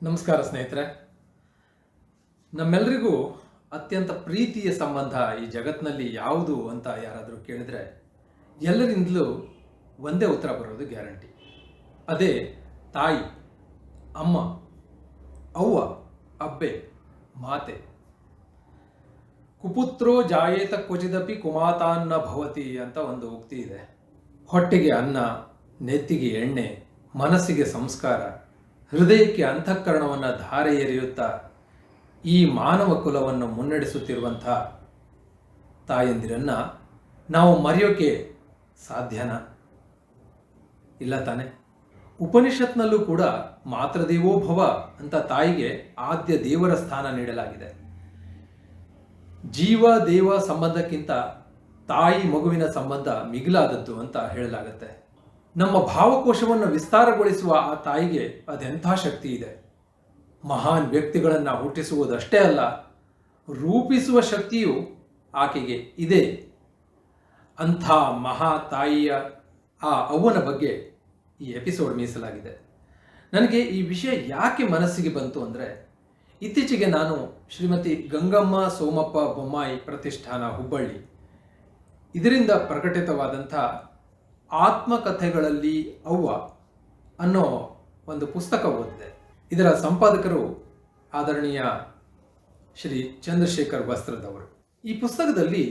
ನಮಸ್ಕಾರ ಸ್ನೇಹಿತರೆ. ನಮ್ಮೆಲ್ಲರಿಗೂ ಅತ್ಯಂತ ಪ್ರೀತಿಯ ಸಂಬಂಧ ಈ ಜಗತ್ತಿನಲ್ಲಿ ಯಾವುದು ಅಂತ ಯಾರಾದರೂ ಕೇಳಿದರೆ ಎಲ್ಲರಿಂದಲೂ ಒಂದೇ ಉತ್ತರ ಬರೋದು ಗ್ಯಾರಂಟಿ. ಅದೇ ತಾಯಿ, ಅಮ್ಮ, ಅವ್ವ, ಅಬ್ಬೆ, ಮಾತೆ. ಕುಪುತ್ರೋ ಜಾಯೇತ ಕ್ವಚಿದಪಿ ಕುಮಾತಾನ್ನ ಭವತಿ ಅಂತ ಒಂದು ಉಕ್ತಿ ಇದೆ. ಹೊಟ್ಟೆಗೆ ಅನ್ನ, ನೆತ್ತಿಗೆ ಎಣ್ಣೆ, ಮನಸ್ಸಿಗೆ ಸಂಸ್ಕಾರ, ಹೃದಯಕ್ಕೆ ಅಂತಃಕರಣವನ್ನು ಧಾರೆ ಎರೆಯುತ್ತಾ ಈ ಮಾನವ ಕುಲವನ್ನು ಮುನ್ನಡೆಸುತ್ತಿರುವಂಥ ತಾಯಂದಿರನ್ನು ನಾವು ಮರೆಯೋಕೆ ಸಾಧ್ಯನಾ? ಇಲ್ಲ ತಾನೆ. ಉಪನಿಷತ್ನಲ್ಲೂ ಕೂಡ ಮಾತೃದೇವೋ ಭವ ಅಂತ ತಾಯಿಗೆ ಆದ್ಯ ದೇವರ ಸ್ಥಾನ ನೀಡಲಾಗಿದೆ. ಜೀವ ದೇವ ಸಂಬಂಧಕ್ಕಿಂತ ತಾಯಿ ಮಗುವಿನ ಸಂಬಂಧ ಮಿಗಿಲಾದದ್ದು ಅಂತ ಹೇಳಲಾಗುತ್ತೆ. ನಮ್ಮ ಭಾವಕೋಶವನ್ನು ವಿಸ್ತಾರಗೊಳಿಸುವ ಆ ತಾಯಿಗೆ ಅದೆಂಥ ಶಕ್ತಿ ಇದೆ. ಮಹಾನ್ ವ್ಯಕ್ತಿಗಳನ್ನು ಹುಟ್ಟಿಸುವುದಷ್ಟೇ ಅಲ್ಲ, ರೂಪಿಸುವ ಶಕ್ತಿಯು ಆಕೆಗೆ ಇದೆ. ಅಂಥ ಮಹಾ ತಾಯಿಯ ಆ ಅವ್ವನ ಬಗ್ಗೆ ಈ ಎಪಿಸೋಡ್ ಮೀಸಲಾಗಿದೆ. ನನಗೆ ಈ ವಿಷಯ ಯಾಕೆ ಮನಸ್ಸಿಗೆ ಬಂತು ಅಂದರೆ, ಇತ್ತೀಚೆಗೆ ನಾನು ಶ್ರೀಮತಿ ಗಂಗಮ್ಮ ಸೋಮಪ್ಪ ಬೊಮ್ಮಾಯಿ ಪ್ರತಿಷ್ಠಾನ ಹುಬ್ಬಳ್ಳಿ ಇದರಿಂದ ಪ್ರಕಟಿತವಾದಂಥ ಆತ್ಮಕಥೆಗಳಲ್ಲಿ ಅವ್ವ ಅನ್ನೋ ಒಂದು ಪುಸ್ತಕ ಓದಿದೆ. ಇದರ ಸಂಪಾದಕರು ಆದರಣೀಯ ಶ್ರೀ ಚಂದ್ರಶೇಖರ್ ವಸ್ತ್ರದವರು. ಈ ಪುಸ್ತಕದಲ್ಲಿ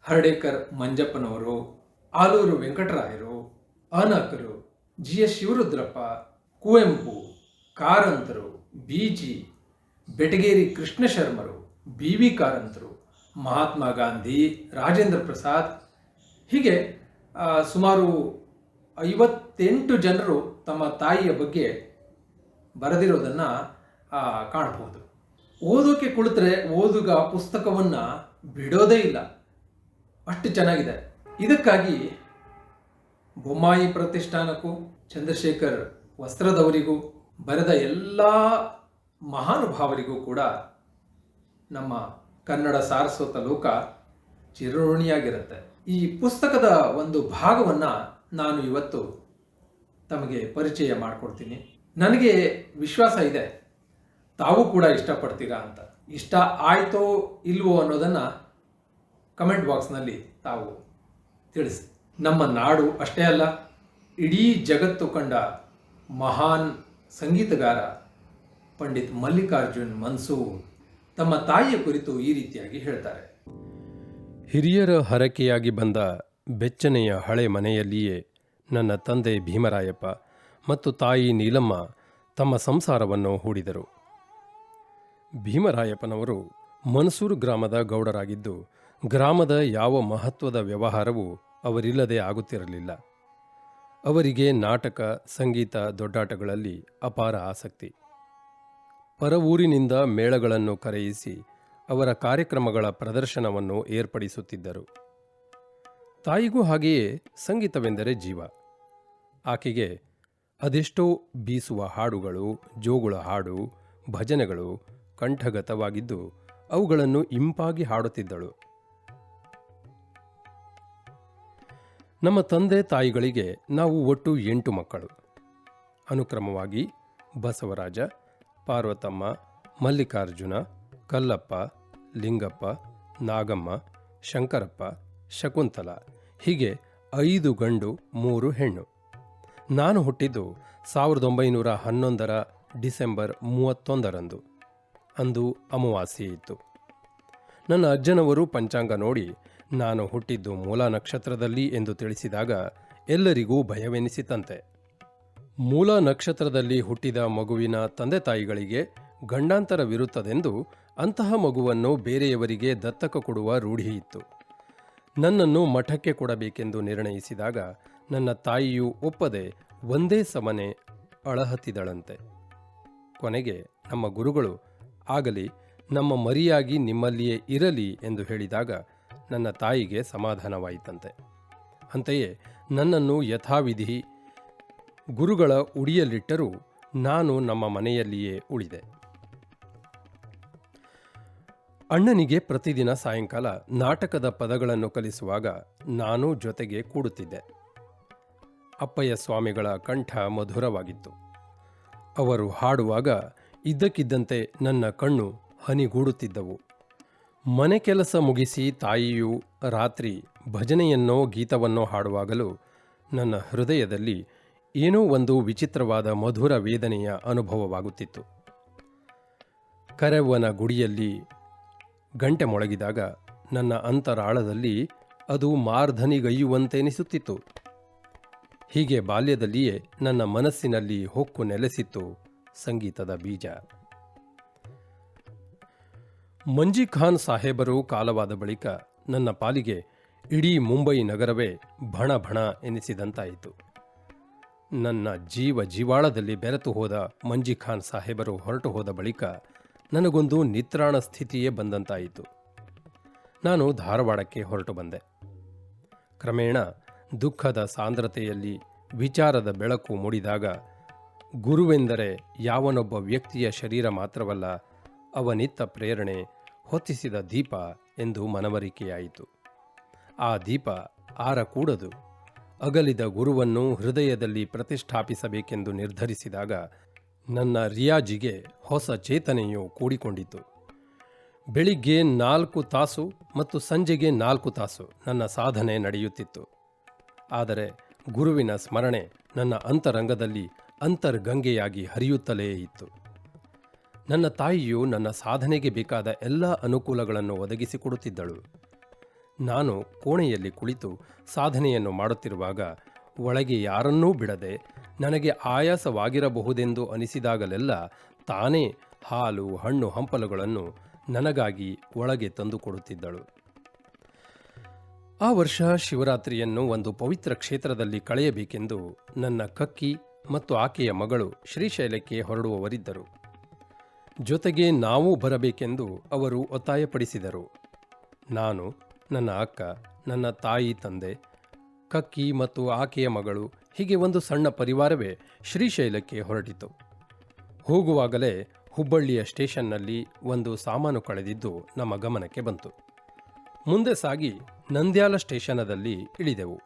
ಹರ್ಡೇಕರ್ ಮಂಜಪ್ಪನವರು, ಆಲೂರು ವೆಂಕಟರಾಯರು, ಅನಕರು, GS ಶಿವರುದ್ರಪ್ಪ, ಕುವೆಂಪು, ಕಾರಂತರು, BG, ಬೆಟಗೇರಿ ಕೃಷ್ಣ ಶರ್ಮರು, BV ಕಾರಂತರು, ಮಹಾತ್ಮ ಗಾಂಧಿ, ರಾಜೇಂದ್ರ ಪ್ರಸಾದ್, ಹೀಗೆ ಸುಮಾರು 58 ಜನರು ತಮ್ಮ ತಾಯಿಯ ಬಗ್ಗೆ ಬರೆದಿರೋದನ್ನು ಕಾಣಬಹುದು. ಓದೋಕೆ ಕುಳಿತರೆ ಓದುಗ ಪುಸ್ತಕವನ್ನು ಬಿಡೋದೇ ಇಲ್ಲ, ಅಷ್ಟು ಚೆನ್ನಾಗಿದೆ. ಇದಕ್ಕಾಗಿ ಬೊಮ್ಮಾಯಿ ಪ್ರತಿಷ್ಠಾನಕ್ಕೂ ಚಂದ್ರಶೇಖರ್ ವಸ್ತ್ರದವರಿಗೂ ಬರೆದ ಎಲ್ಲ ಮಹಾನುಭಾವರಿಗೂ ಕೂಡ ನಮ್ಮ ಕನ್ನಡ ಸಾರಸ್ವತ ಲೋಕ ಚಿರಋಣಿಯಾಗಿರುತ್ತೆ. ಈ ಪುಸ್ತಕದ ಒಂದು ಭಾಗವನ್ನು ನಾನು ಇವತ್ತು ತಮಗೆ ಪರಿಚಯ ಮಾಡಿಕೊಡ್ತೀನಿ. ನನಗೆ ವಿಶ್ವಾಸ ಇದೆ ತಾವು ಕೂಡ ಇಷ್ಟಪಡ್ತೀರಾ ಅಂತ. ಇಷ್ಟ ಆಯಿತೋ ಇಲ್ವೋ ಅನ್ನೋದನ್ನು ಕಮೆಂಟ್ ಬಾಕ್ಸ್ನಲ್ಲಿ ತಾವು ತಿಳಿಸಿ. ನಮ್ಮ ನಾಡು ಅಷ್ಟೇ ಅಲ್ಲ, ಇಡೀ ಜಗತ್ತು ಕಂಡ ಮಹಾನ್ ಸಂಗೀತಗಾರ ಪಂಡಿತ್ ಮಲ್ಲಿಕಾರ್ಜುನ್ ಮನ್ಸೂರ್ ತಮ್ಮ ತಾಯಿಯ ಕುರಿತು ಈ ರೀತಿಯಾಗಿ ಹೇಳ್ತಾರೆ. ಹಿರಿಯರ ಹರಕೆಯಾಗಿ ಬಂದ ಬೆಚ್ಚನೆಯ ಹಳೆ ಮನೆಯಲ್ಲಿಯೇ ನನ್ನ ತಂದೆ ಭೀಮರಾಯಪ್ಪ ಮತ್ತು ತಾಯಿ ನೀಲಮ್ಮ ತಮ್ಮ ಸಂಸಾರವನ್ನು ಹೂಡಿದರು. ಭೀಮರಾಯಪ್ಪನವರು ಮನ್ಸೂರು ಗ್ರಾಮದ ಗೌಡರಾಗಿದ್ದು, ಗ್ರಾಮದ ಯಾವ ಮಹತ್ವದ ವ್ಯವಹಾರವೂ ಅವರಿಲ್ಲದೆ ಆಗುತ್ತಿರಲಿಲ್ಲ. ಅವರಿಗೆ ನಾಟಕ, ಸಂಗೀತ, ದೊಡ್ಡಾಟಗಳಲ್ಲಿ ಅಪಾರ ಆಸಕ್ತಿ. ಪರವೂರಿನಿಂದ ಮೇಳಗಳನ್ನು ಕರೆಯಿಸಿ ಅವರ ಕಾರ್ಯಕ್ರಮಗಳ ಪ್ರದರ್ಶನವನ್ನು ಏರ್ಪಡಿಸುತ್ತಿದ್ದರು. ತಾಯಿಗೂ ಹಾಗೆಯೇ ಸಂಗೀತವೆಂದರೆ ಜೀವ. ಆಕೆಗೆ ಅದೆಷ್ಟೋ ಬೀಸುವ ಹಾಡುಗಳು, ಜೋಗುಳ ಹಾಡು, ಭಜನೆಗಳು ಕಂಠಗತವಾಗಿದ್ದು ಅವುಗಳನ್ನು ಇಂಪಾಗಿ ಹಾಡುತ್ತಿದ್ದಳು. ನಮ್ಮ ತಂದೆ ತಾಯಿಗಳಿಗೆ ನಾವು ಒಟ್ಟು 8 ಮಕ್ಕಳು. ಅನುಕ್ರಮವಾಗಿ ಬಸವರಾಜ, ಪಾರ್ವತಮ್ಮ, ಮಲ್ಲಿಕಾರ್ಜುನ, ಕಲ್ಲಪ್ಪ, ಲಿಂಗಪ್ಪ, ನಾಗಮ್ಮ, ಶಂಕರಪ್ಪ, ಶಕುಂತಲ, ಹೀಗೆ 5 ಗಂಡು 3 ಹೆಣ್ಣು. ನಾನು ಹುಟ್ಟಿದ್ದು 1911 ಡಿಸೆಂಬರ್ 31ರಂದು. ಅಂದು ಅಮಾವಾಸ್ಯೆ ಇತ್ತು. ನನ್ನ ಅಜ್ಜನವರು ಪಂಚಾಂಗ ನೋಡಿ ನಾನು ಹುಟ್ಟಿದ್ದು ಮೂಲ ನಕ್ಷತ್ರದಲ್ಲಿ ಎಂದು ತಿಳಿಸಿದಾಗ ಎಲ್ಲರಿಗೂ ಭಯವೆನಿಸಿತಂತೆ. ಮೂಲ ನಕ್ಷತ್ರದಲ್ಲಿ ಹುಟ್ಟಿದ ಮಗುವಿನ ತಂದೆ ತಾಯಿಗಳಿಗೆ ಗಂಡಾಂತರವಿರುತ್ತದೆಂದು ಅಂತಹ ಮಗುವನ್ನು ಬೇರೆಯವರಿಗೆ ದತ್ತಕ ಕೊಡುವ ರೂಢಿಯಿತ್ತು. ನನ್ನನ್ನು ಮಠಕ್ಕೆ ಕೊಡಬೇಕೆಂದು ನಿರ್ಣಯಿಸಿದಾಗ ನನ್ನ ತಾಯಿಯು ಒಪ್ಪದೆ ಒಂದೇ ಸಮನೆ ಅಳಹತ್ತಿದಳಂತೆ. ಕೊನೆಗೆ ನಮ್ಮ ಗುರುಗಳು ಆಗಲಿ, ನಮ್ಮ ಮರಿಯಾಗಿ ನಿಮ್ಮಲ್ಲಿಯೇ ಇರಲಿ ಎಂದು ಹೇಳಿದಾಗ ನನ್ನ ತಾಯಿಗೆ ಸಮಾಧಾನವಾಯಿತಂತೆ. ಅಂತೆಯೇ ನನ್ನನ್ನು ಯಥಾವಿಧಿ ಗುರುಗಳ ಉಡಿಯಲ್ಲಿಟ್ಟರೂ ನಾನು ನಮ್ಮ ಮನೆಯಲ್ಲಿಯೇ ಉಳಿದೆ. ಅಣ್ಣನಿಗೆ ಪ್ರತಿದಿನ ಸಾಯಂಕಾಲ ನಾಟಕದ ಪದಗಳನ್ನು ಕಲಿಸುವಾಗ ನಾನು ಜೊತೆಗೆ ಕೂಡುತ್ತಿದ್ದೆ. ಅಪ್ಪಯ್ಯ ಸ್ವಾಮಿಗಳ ಕಂಠ ಮಧುರವಾಗಿತ್ತು. ಅವರು ಹಾಡುವಾಗ ಇದ್ದಕ್ಕಿದ್ದಂತೆ ನನ್ನ ಕಣ್ಣು ಹನಿಗೂಡುತ್ತಿದ್ದವು. ಮನೆ ಕೆಲಸ ಮುಗಿಸಿ ತಾಯಿಯು ರಾತ್ರಿ ಭಜನೆಯನ್ನೋ ಗೀತವನ್ನೋ ಹಾಡುವಾಗಲೂ ನನ್ನ ಹೃದಯದಲ್ಲಿ ಏನೋ ಒಂದು ವಿಚಿತ್ರವಾದ ಮಧುರ ವೇದನೆಯ ಅನುಭವವಾಗುತ್ತಿತ್ತು. ಕರೆವ್ವನ ಗುಡಿಯಲ್ಲಿ ಗಂಟೆ ಮೊಳಗಿದಾಗ ನನ್ನ ಅಂತರಾಳದಲ್ಲಿ ಅದು ಮಾರ್ಧನಿಗೈಯುವಂತೆನಿಸುತ್ತಿತ್ತು. ಹೀಗೆ ಬಾಲ್ಯದಲ್ಲಿಯೇ ನನ್ನ ಮನಸ್ಸಿನಲ್ಲಿ ಹೊಕ್ಕು ನೆಲೆಸಿತ್ತು ಸಂಗೀತದ ಬೀಜ. ಮಂಜಿ ಖಾನ್ ಸಾಹೇಬರು ಕಾಲವಾದ ಬಳಿಕ ನನ್ನ ಪಾಲಿಗೆ ಇಡೀ ಮುಂಬೈ ನಗರವೇ ಭಣ ಭಣ ಎನಿಸಿದಂತಾಯಿತು. ನನ್ನ ಜೀವಾಳದಲ್ಲಿ ಬೆರೆತು ಹೋದ ಮಂಜಿ ಖಾನ್ ಸಾಹೇಬರು ಹೊರಟು ಹೋದ ಬಳಿಕ ನನಗೊಂದು ನಿತ್ರಾಣ ಸ್ಥಿತಿಯೇ ಬಂದಂತಾಯಿತು. ನಾನು ಧಾರವಾಡಕ್ಕೆ ಹೊರಟು ಬಂದೆ. ಕ್ರಮೇಣ ದುಃಖದ ಸಾಂದ್ರತೆಯಲ್ಲಿ ವಿಚಾರದ ಬೆಳಕು ಮೂಡಿದಾಗ ಗುರುವೆಂದರೆ ಯಾವನೊಬ್ಬ ವ್ಯಕ್ತಿಯ ಶರೀರ ಮಾತ್ರವಲ್ಲ, ಅವನಿತ್ತ ಪ್ರೇರಣೆ ಹೊತ್ತಿಸಿದ ದೀಪ ಎಂದು ಮನವರಿಕೆಯಾಯಿತು. ಆ ದೀಪ ಆರಕೂಡದು. ಅಗಲಿದ ಗುರುವನ್ನು ಹೃದಯದಲ್ಲಿ ಪ್ರತಿಷ್ಠಾಪಿಸಬೇಕೆಂದು ನಿರ್ಧರಿಸಿದಾಗ ನನ್ನ ರಿಯಾಜಿಗೆ ಹೊಸ ಚೇತನೆಯು ಕೂಡಿಕೊಂಡಿತು. ಬೆಳಿಗ್ಗೆ 4 ತಾಸು ಮತ್ತು ಸಂಜೆಗೆ 4 ತಾಸು ನನ್ನ ಸಾಧನೆ ನಡೆಯುತ್ತಿತ್ತು. ಆದರೆ ಗುರುವಿನ ಸ್ಮರಣೆ ನನ್ನ ಅಂತರಂಗದಲ್ಲಿ ಅಂತರ್ಗಂಗೆಯಾಗಿ ಹರಿಯುತ್ತಲೇ ಇತ್ತು. ನನ್ನ ತಾಯಿಯು ನನ್ನ ಸಾಧನೆಗೆ ಬೇಕಾದ ಎಲ್ಲ ಅನುಕೂಲಗಳನ್ನು ಒದಗಿಸಿಕೊಡುತ್ತಿದ್ದಳು. ನಾನು ಕೋಣೆಯಲ್ಲಿ ಕುಳಿತು ಸಾಧನೆಯನ್ನು ಮಾಡುತ್ತಿರುವಾಗ ಒಳಗೆ ಯಾರನ್ನೂ ಬಿಡದೆ ನನಗೆ ಆಯಾಸವಾಗಿರಬಹುದೆಂದು ಅನಿಸಿದಾಗಲೆಲ್ಲ ತಾನೇ ಹಾಲು ಹಣ್ಣು ಹಂಪಲುಗಳನ್ನು ನನಗಾಗಿ ಒಳಗೆ ತಂದುಕೊಡುತ್ತಿದ್ದಳು. ಆ ವರ್ಷ ಶಿವರಾತ್ರಿಯನ್ನು ಒಂದು ಪವಿತ್ರ ಕ್ಷೇತ್ರದಲ್ಲಿ ಕಳೆಯಬೇಕೆಂದು ನನ್ನ ಕಕ್ಕಿ ಮತ್ತು ಆಕೆಯ ಮಗಳು ಶ್ರೀಶೈಲಕ್ಕೆ ಹೊರಡುವವರಿದ್ದರು. ಜೊತೆಗೆ ನಾವೂ ಬರಬೇಕೆಂದು ಅವರು ಒತ್ತಾಯಪಡಿಸಿದರು. ನಾನು, ನನ್ನ ಅಕ್ಕ, ನನ್ನ ತಾಯಿ ತಂದೆ, ಕಕ್ಕಿ ಮತ್ತು ಆಕೆಯ ಮಗಳು ಹೀಗೆ ಒಂದು ಸಣ್ಣ ಪರಿವಾರವೇ ಶ್ರೀಶೈಲಕ್ಕೆ ಹೊರಟಿತು. ಹೋಗುವಾಗಲೇ ಹುಬ್ಬಳ್ಳಿಯ ಸ್ಟೇಷನ್ನಲ್ಲಿ ಒಂದು ಸಾಮಾನು ಕಳೆದಿದ್ದು ನಮ್ಮ ಗಮನಕ್ಕೆ ಬಂತು. ಮುಂದೆ ಸಾಗಿ ನಂದ್ಯಾಲ ಸ್ಟೇಷನದಲ್ಲಿ ಇಳಿದೆವು.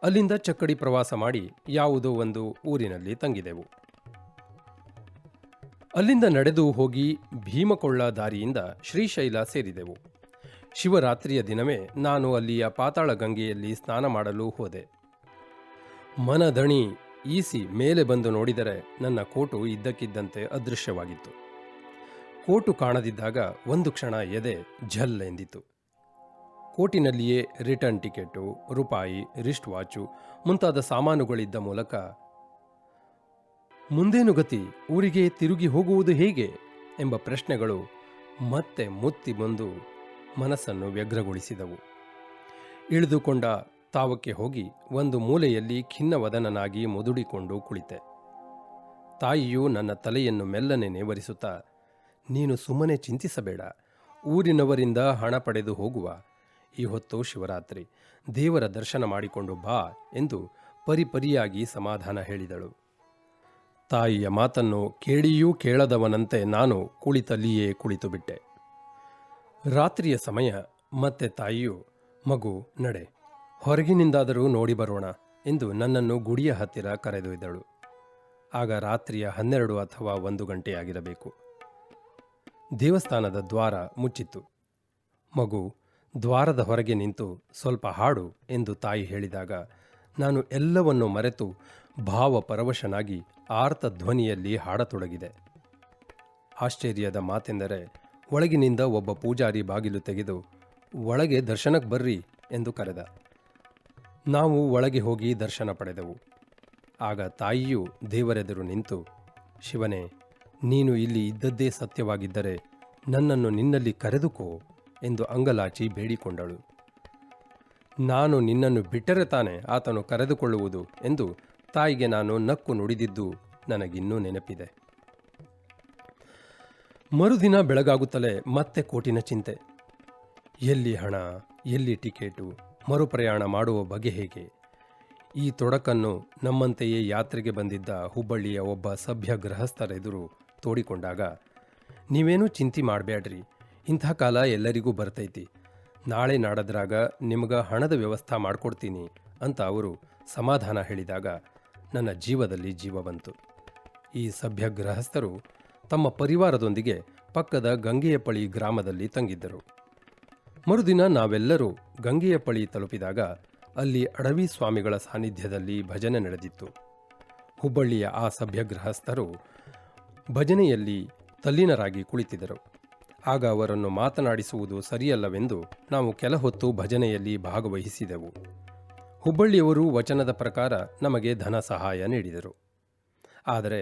ಅಲ್ಲಿಂದ ಚಕ್ಕಡಿ ಪ್ರವಾಸ ಮಾಡಿ ಯಾವುದೋ ಒಂದು ಊರಿನಲ್ಲಿ ತಂಗಿದೆವು. ಅಲ್ಲಿಂದ ನಡೆದು ಹೋಗಿ ಭೀಮಕೊಳ್ಳ ದಾರಿಯಿಂದ ಶ್ರೀಶೈಲ ಸೇರಿದೆವು. ಶಿವರಾತ್ರಿಯ ದಿನವೇ ನಾನು ಅಲ್ಲಿಯ ಪಾತಾಳ ಗಂಗೆಯಲ್ಲಿ ಸ್ನಾನ ಮಾಡಲು ಹೋದೆ. ಮನದಣಿ ಈಸಿ ಮೇಲೆ ಬಂದು ನೋಡಿದರೆ ನನ್ನ ಕೋಟು ಇದ್ದಕ್ಕಿದ್ದಂತೆ ಅದೃಶ್ಯವಾಗಿತ್ತು. ಕೋಟು ಕಾಣದಿದ್ದಾಗ ಒಂದು ಕ್ಷಣ ಎದೆ ಝಲ್ ಎಂದಿತು. ಕೋಟಿನಲ್ಲಿಯೇ ರಿಟರ್ನ್ ಟಿಕೆಟು, ರೂಪಾಯಿ, ರಿಸ್ಟ್ ವಾಚು ಮುಂತಾದ ಸಾಮಾನುಗಳಿದ್ದ ಮೂಲಕ ಮುಂದೇನು ಗತಿ, ಊರಿಗೆ ತಿರುಗಿ ಹೋಗುವುದು ಹೇಗೆ ಎಂಬ ಪ್ರಶ್ನೆಗಳು ಮತ್ತೆ ಮುತ್ತಿ ಬಂದು ಮನಸ್ಸನ್ನು ವ್ಯಗ್ರಗೊಳಿಸಿದವು. ಇಳಿದುಕೊಂಡ ತಾವಕ್ಕೆ ಹೋಗಿ ಒಂದು ಮೂಲೆಯಲ್ಲಿ ಖಿನ್ನವದನನಾಗಿ ಮುದುಡಿಕೊಂಡು ಕುಳಿತೆ. ತಾಯಿಯು ನನ್ನ ತಲೆಯನ್ನು ಮೆಲ್ಲನೆ ನೇವರಿಸುತ್ತಾ, ನೀನು ಸುಮ್ಮನೆ ಚಿಂತಿಸಬೇಡ, ಊರಿನವರಿಂದ ಹಣ ಪಡೆದು ಹೋಗುವ, ಈ ಹೊತ್ತು ಶಿವರಾತ್ರಿ, ದೇವರ ದರ್ಶನ ಮಾಡಿಕೊಂಡು ಬಾ ಎಂದು ಪರಿಪರಿಯಾಗಿ ಸಮಾಧಾನ ಹೇಳಿದಳು. ತಾಯಿಯ ಮಾತನ್ನು ಕೇಳಿಯೂ ಕೇಳದವನಂತೆ ನಾನು ಕುಳಿತಲ್ಲಿಯೇ ಕುಳಿತು ಬಿಟ್ಟೆ. ರಾತ್ರಿಯ ಸಮಯ. ಮತ್ತೆ ತಾಯಿಯು, ಮಗು ನಡೆ, ಹೊರಗಿನಿಂದಾದರೂ ನೋಡಿ ಬರೋಣ ಎಂದು ನನ್ನನ್ನು ಗುಡಿಯ ಹತ್ತಿರ ಕರೆದೊಯ್ದಳು. ಆಗ ರಾತ್ರಿಯ 12 ಅಥವಾ 1 ಗಂಟೆಯಾಗಿರಬೇಕು. ದೇವಸ್ಥಾನದ ದ್ವಾರ ಮುಚ್ಚಿತ್ತು. ಮಗು, ದ್ವಾರದ ಹೊರಗೆ ನಿಂತು ಸ್ವಲ್ಪ ಹಾಡು ಎಂದು ತಾಯಿ ಹೇಳಿದಾಗ ನಾನು ಎಲ್ಲವನ್ನೂ ಮರೆತು ಭಾವಪರವಶನಾಗಿ ಆರ್ತ ಧ್ವನಿಯಲ್ಲಿ ಹಾಡತೊಡಗಿದೆ. ಆಶ್ಚರ್ಯದ ಮಾತೆಂದರೆ ಒಳಗಿನಿಂದ ಒಬ್ಬ ಪೂಜಾರಿ ಬಾಗಿಲು ತೆಗೆದು, ಒಳಗೆ ದರ್ಶನಕ್ಕೆ ಬರ್ರಿ ಎಂದು ಕರೆದ. ನಾವು ಒಳಗೆ ಹೋಗಿ ದರ್ಶನ ಪಡೆದೆವು. ಆಗ ತಾಯಿಯು ದೇವರೆದುರು ನಿಂತು, ಶಿವನೇ, ನೀನು ಇಲ್ಲಿ ಇದ್ದದ್ದೇ ಸತ್ಯವಾಗಿದ್ದರೆ ನನ್ನನ್ನು ನಿನ್ನಲ್ಲಿ ಕರೆದುಕೋ ಎಂದು ಅಂಗಲಾಚಿ ಬೇಡಿಕೊಂಡಳು. ನಾನು ನಿನ್ನನ್ನು ಬಿಟ್ಟರೆ ತಾನೆ ಆತನು ಕರೆದುಕೊಳ್ಳುವುದು ಎಂದು ತಾಯಿಗೆ ನಾನು ನಕ್ಕು ನುಡಿದಿದ್ದು ನನಗಿನ್ನೂ ನೆನಪಿದೆ. ಮರುದಿನ ಬೆಳಗಾಗುತ್ತಲೇ ಮತ್ತೆ ಕೋಟಿನ ಚಿಂತೆ. ಎಲ್ಲಿ ಹಣ, ಎಲ್ಲಿ ಟಿಕೆಟು, ಮರುಪ್ರಯಾಣ ಮಾಡುವ ಬಗೆ ಹೇಗೆ? ಈ ತೊಡಕನ್ನು ನಮ್ಮಂತೆಯೇ ಯಾತ್ರೆಗೆ ಬಂದಿದ್ದ ಹುಬ್ಬಳ್ಳಿಯ ಒಬ್ಬ ಸಭ್ಯ ಗೃಹಸ್ಥರೆದುರು ತೋಡಿಕೊಂಡಾಗ, ನೀವೇನೂ ಚಿಂತೆ ಮಾಡಬೇಡ್ರಿ, ಇಂಥ ಕಾಲ ಎಲ್ಲರಿಗೂ ಬರ್ತೈತಿ, ನಾಳೆ ನಾಡದ್ರಾಗ ನಿಮ್ಗೆ ಹಣದ ವ್ಯವಸ್ಥೆ ಮಾಡಿಕೊಡ್ತೀನಿ ಅಂತ ಅವರು ಸಮಾಧಾನ ಹೇಳಿದಾಗ ನನ್ನ ಜೀವದಲ್ಲಿ ಜೀವ ಬಂತು. ಈ ಸಭ್ಯ ಗೃಹಸ್ಥರು ತಮ್ಮ ಪರಿವಾರದೊಂದಿಗೆ ಪಕ್ಕದ ಗಂಗೆಯಪಳಿ ಗ್ರಾಮದಲ್ಲಿ ತಂಗಿದ್ದರು. ಮರುದಿನ ನಾವೆಲ್ಲರೂ ಗಂಗೆಯಪಳಿ ತಲುಪಿದಾಗ ಅಲ್ಲಿ ಅಡವಿ ಸ್ವಾಮಿಗಳ ಸಾನ್ನಿಧ್ಯದಲ್ಲಿ ಭಜನೆ ನಡೆದಿತ್ತು. ಹುಬ್ಬಳ್ಳಿಯ ಆ ಸಭ್ಯ ಗೃಹಸ್ಥರು ಭಜನೆಯಲ್ಲಿ ತಲ್ಲೀನರಾಗಿ ಕುಳಿತಿದ್ದರು. ಆಗ ಅವರನ್ನು ಮಾತನಾಡಿಸುವುದು ಸರಿಯಲ್ಲವೆಂದು ನಾವು ಕೆಲ ಹೊತ್ತು ಭಜನೆಯಲ್ಲಿ ಭಾಗವಹಿಸಿದೆವು. ಹುಬ್ಬಳ್ಳಿಯವರು ವಚನದ ಪ್ರಕಾರ ನಮಗೆ ಧನ ಸಹಾಯ ನೀಡಿದರು. ಆದರೆ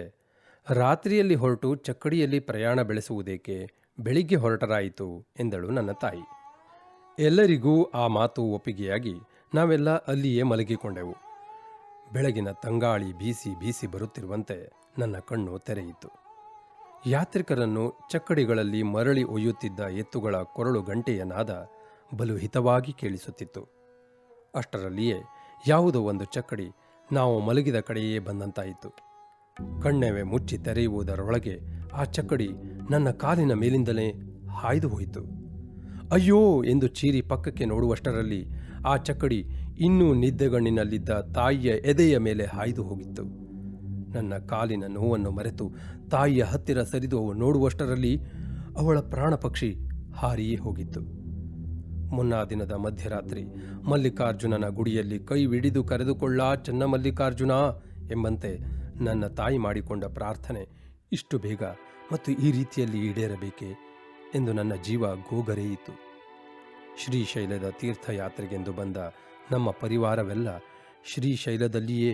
ರಾತ್ರಿಯಲ್ಲಿ ಹೊರಟು ಚಕ್ಕಡಿಯಲ್ಲಿ ಪ್ರಯಾಣ ಬೆಳೆಸುವುದೇಕೆ, ಬೆಳಿಗ್ಗೆ ಹೊರಟರಾಯಿತು ಎಂದಳು ನನ್ನ ತಾಯಿ. ಎಲ್ಲರಿಗೂ ಆ ಮಾತು ಒಪ್ಪಿಗೆಯಾಗಿ ನಾವೆಲ್ಲ ಅಲ್ಲಿಯೇ ಮಲಗಿಕೊಂಡೆವು. ಬೆಳಗಿನ ತಂಗಾಳಿ ಬೀಸಿ ಬೀಸಿ ಬರುತ್ತಿರುವಂತೆ ನನ್ನ ಕಣ್ಣು ತೆರೆಯಿತು. ಯಾತ್ರಿಕರನ್ನು ಚಕ್ಕಡಿಗಳಲ್ಲಿ ಮರಳಿ ಒಯ್ಯುತ್ತಿದ್ದ ಎತ್ತುಗಳ ಕೊರಳು ಗಂಟೆಯ ನಾದ ಬಲು ಹಿತವಾಗಿ ಕೇಳಿಸುತ್ತಿತ್ತು. ಅಷ್ಟರಲ್ಲಿಯೇ ಯಾವುದೋ ಒಂದು ಚಕ್ಕಡಿ ನಾವು ಮಲಗಿದ ಕಡೆಯೇ ಬಂದಂತಾಯಿತು. ಕಣ್ಣೆವೆ ಮುಚ್ಚಿ ತೆರೆಯುವುದರೊಳಗೆ ಆ ಚಕ್ಕಡಿ ನನ್ನ ಕಾಲಿನ ಮೇಲಿಂದಲೇ ಹಾಯ್ದು ಹೋಯಿತು. ಅಯ್ಯೋ ಎಂದು ಚೀರಿ ಪಕ್ಕಕ್ಕೆ ನೋಡುವಷ್ಟರಲ್ಲಿ ಆ ಚಕ್ಕಡಿ ಇನ್ನೂ ನಿದ್ದೆಗಣ್ಣಿನಲ್ಲಿದ್ದ ತಾಯಿಯ ಎದೆಯ ಮೇಲೆ ಹಾಯ್ದು ಹೋಗಿತ್ತು. ನನ್ನ ಕಾಲಿನ ನೋವನ್ನು ಮರೆತು ತಾಯಿಯ ಹತ್ತಿರ ಸರಿದು ನೋಡುವಷ್ಟರಲ್ಲಿ ಅವಳ ಪ್ರಾಣ ಪಕ್ಷಿ ಹಾರಿಯೇ ಹೋಗಿತ್ತು. ಮುನ್ನಾ ದಿನದ ಮಧ್ಯರಾತ್ರಿ ಮಲ್ಲಿಕಾರ್ಜುನನ ಗುಡಿಯಲ್ಲಿ ಕೈವಿಡಿದು ಕರೆದುಕೊಳ್ಳ ಚನ್ನಮಲ್ಲಿಕಾರ್ಜುನ ಎಂಬಂತೆ ನನ್ನ ತಾಯಿ ಮಾಡಿಕೊಂಡ ಪ್ರಾರ್ಥನೆ ಇಷ್ಟು ಬೇಗ ಮತ್ತು ಈ ರೀತಿಯಲ್ಲಿ ಈಡೇರಬೇಕೆ ಎಂದು ನನ್ನ ಜೀವ ಗೋಗರೆಯಿತು. ಶ್ರೀಶೈಲದ ತೀರ್ಥಯಾತ್ರೆಗೆಂದು ಬಂದ ನಮ್ಮ ಪರಿವಾರವೆಲ್ಲ ಶ್ರೀಶೈಲದಲ್ಲಿಯೇ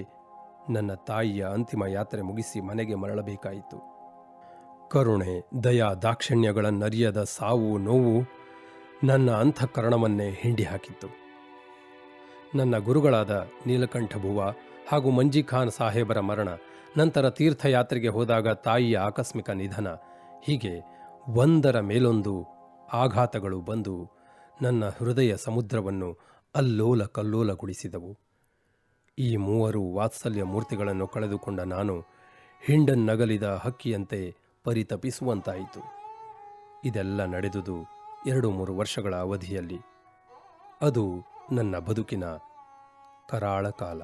ನನ್ನ ತಾಯಿಯ ಅಂತಿಮ ಯಾತ್ರೆ ಮುಗಿಸಿ ಮನೆಗೆ ಮರಳಬೇಕಾಯಿತು. ಕರುಣೆ, ದಯಾ, ದಾಕ್ಷಿಣ್ಯಗಳನ್ನರಿಯದ ಸಾವು ನೋವು ನನ್ನ ಅಂತಃಕರಣವನ್ನೇ ಹಿಂಡಿ ಹಾಕಿತ್ತು. ನನ್ನ ಗುರುಗಳಾದ ನೀಲಕಂಠಭುವ ಹಾಗೂ ಮಂಜಿಖಾನ್ ಸಾಹೇಬರ ಮರಣ, ನಂತರ ತೀರ್ಥಯಾತ್ರೆಗೆ ಹೋದಾಗ ತಾಯಿಯ ಆಕಸ್ಮಿಕ ನಿಧನ, ಹೀಗೆ ಒಂದರ ಮೇಲೊಂದು ಆಘಾತಗಳು ಬಂದು ನನ್ನ ಹೃದಯ ಸಮುದ್ರವನ್ನು ಅಲ್ಲೋಲ ಕಲ್ಲೋಲಗೊಳಿಸಿದವು. ಈ ಮೂವರು ವಾತ್ಸಲ್ಯ ಮೂರ್ತಿಗಳನ್ನು ಕಳೆದುಕೊಂಡ ನಾನು ಹಿಂಡನ್ನಗಲಿದ ಹಕ್ಕಿಯಂತೆ ಪರಿತಪಿಸುವಂತಾಯಿತು. ಇದೆಲ್ಲ ನಡೆದುದು 2-3 ವರ್ಷಗಳ ಅವಧಿಯಲ್ಲಿ. ಅದು ನನ್ನ ಬದುಕಿನ ಕರಾಳ ಕಾಲ.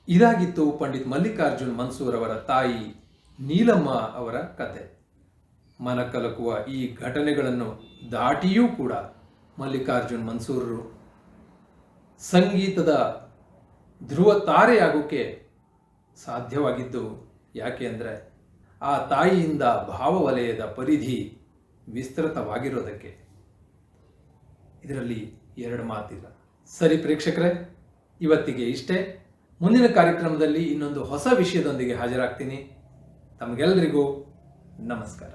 ಇದಾಗಿತ್ತು ಪಂಡಿತ್ ಮಲ್ಲಿಕಾರ್ಜುನ್ ಮನ್ಸೂರ್ ಅವರ ತಾಯಿ ನೀಲಮ್ಮ ಅವರ ಕತೆ. ಮನಕಲಕುವ ಈ ಘಟನೆಗಳನ್ನು ದಾಟಿಯೂ ಕೂಡ ಮಲ್ಲಿಕಾರ್ಜುನ್ ಮನ್ಸೂರರು ಸಂಗೀತದ ಧ್ರುವ ತಾರೆಯಾಗೋಕ್ಕೆ ಸಾಧ್ಯವಾಗಿದ್ದು ಯಾಕೆ ಅಂದರೆ ಆ ತಾಯಿಯಿಂದ ಭಾವವಲಯದ ಪರಿಧಿ ವಿಸ್ತೃತವಾಗಿರೋದಕ್ಕೆ. ಇದರಲ್ಲಿ 2 ಮಾತಿಲ್ಲ. ಸರಿ ಪ್ರೇಕ್ಷಕರೇ, ಇವತ್ತಿಗೆ ಇಷ್ಟೇ. ಮುಂದಿನ ಕಾರ್ಯಕ್ರಮದಲ್ಲಿ ಇನ್ನೊಂದು ಹೊಸ ವಿಷಯದೊಂದಿಗೆ ಹಾಜರಾಗ್ತೀನಿ. ತಮಗೆಲ್ಲರಿಗೂ ನಮಸ್ಕಾರ.